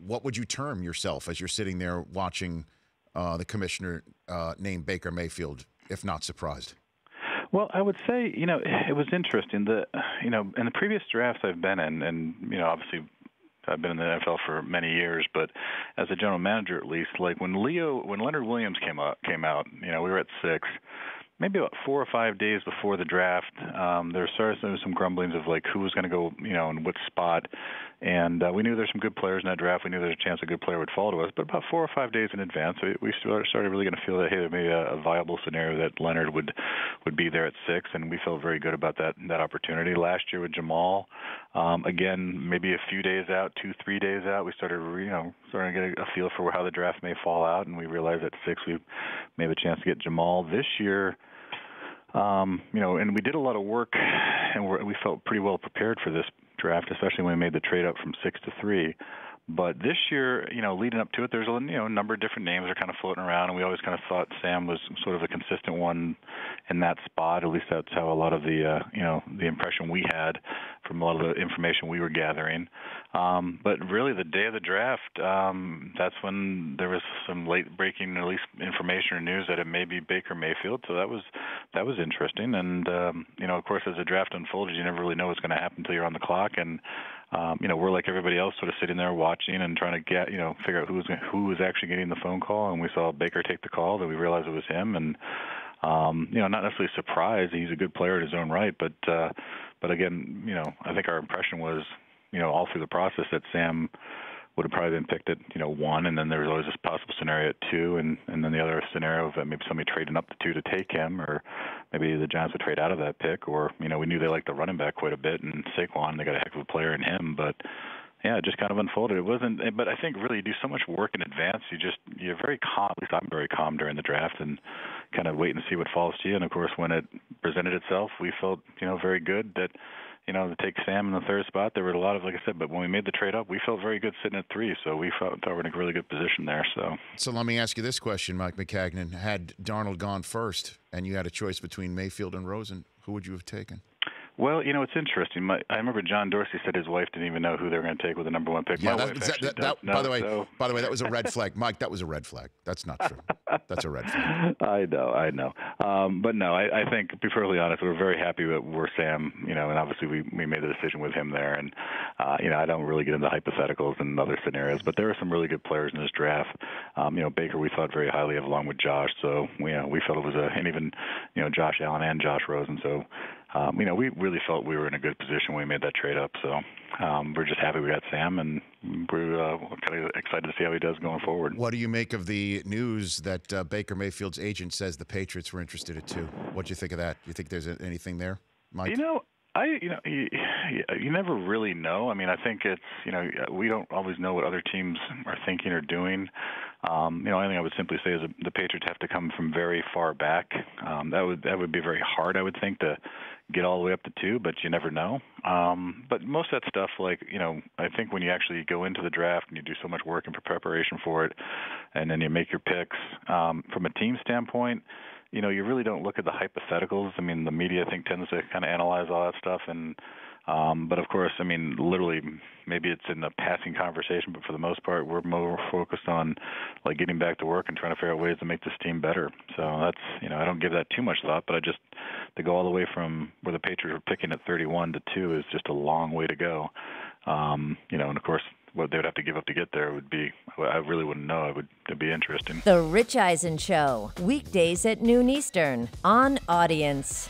what would you term yourself as you're sitting there watching the commissioner named Baker Mayfield, if not surprised? Well, I would say, it was interesting that, in the previous drafts I've been in, and, obviously I've been in the NFL for many years, but as a general manager at least, like when Leonard Williams came out, we were at 6. Maybe about 4 or 5 days before the draft, there was some grumblings of like who was going to go, in what spot, and we knew there's some good players in that draft. We knew there's a chance a good player would fall to us, but about 4 or 5 days in advance, we started really going to feel that hey, there may be a viable scenario that Leonard would be there at 6, and we felt very good about that opportunity. Last year with Jamal, again, maybe a few days out, 2-3 days out, we started starting to get a feel for how the draft may fall out, and we realized at 6 we may have a chance to get Jamal. This year, and we did a lot of work, and we felt pretty well prepared for this draft, especially when we made the trade up from 6 to 3. But this year, leading up to it, there's a number of different names that are kind of floating around, and we always kind of thought Sam was sort of a consistent one in that spot. At least that's how a lot of the the impression we had from a lot of the information we were gathering. But really, the day of the draft, that's when there was some late breaking, at least information or news that it may be Baker Mayfield. So that was interesting. And of course, as the draft unfolded, you never really know what's going to happen until you're on the clock. And we're like everybody else, sort of sitting there watching and trying to figure out who was actually getting the phone call. And we saw Baker take the call, then we realized it was him. And not necessarily surprised. He's a good player in his own right, but again, I think our impression was, all through the process that Sam would have probably been picked at 1, and then there was always this possible scenario at 2, and then the other scenario of maybe somebody trading up to 2 to take him, or maybe the Giants would trade out of that pick, or we knew they liked the running back quite a bit, and Saquon, they got a heck of a player in him, but yeah, it just kind of unfolded. It wasn't, but I think really you do so much work in advance. You're very calm. At least I'm very calm during the draft, and kind of wait and see what falls to you. And of course, when it presented itself, we felt very good that to take Sam in the 3rd spot. There were a lot of, like I said, but when we made the trade up, we felt very good sitting at 3. So we thought we were in a really good position there. So let me ask you this question, Mike Maccagnan: had Darnold gone first, and you had a choice between Mayfield and Rosen, who would you have taken? Well, it's interesting. I remember John Dorsey said his wife didn't even know who they were going to take with the number 1 pick. Yeah, by the way, that was a red flag. Mike, that was a red flag. That's not true. That's a red flag. I know. But no, I think, to be perfectly honest, we're very happy that we're Sam, and obviously we made the decision with him there. And, I don't really get into hypotheticals and other scenarios, but there are some really good players in this draft. Baker we thought very highly of, along with Josh. So, we felt it was and even, Josh Allen and Josh Rosen. So, we really felt we were in a good position when we made that trade up. So we're just happy we got Sam, and we're kind of excited to see how he does going forward. What do you make of the news that Baker Mayfield's agent says the Patriots were interested at 2? What do you think of that? Do you think there's anything there, Mike? You never really know. I mean, I think it's, we don't always know what other teams are thinking or doing. I think I would simply say is the Patriots have to come from very far back. That would be very hard, I would think, to get all the way up to 2, but you never know. But most of that stuff, I think when you actually go into the draft and you do so much work in preparation for it, and then you make your picks, from a team standpoint, you really don't look at the hypotheticals. I mean, the media, I think, tends to kind of analyze all that stuff. And but, of course, I mean, literally, maybe it's in a passing conversation, but for the most part, we're more focused on, getting back to work and trying to figure out ways to make this team better. So that's, I don't give that too much thought, but to go all the way from where the Patriots were picking at 31 to 2 is just a long way to go. And, of course, what they would have to give up to get there would be, I really wouldn't know. It'd be interesting. The Rich Eisen Show, weekdays at noon Eastern on Audience.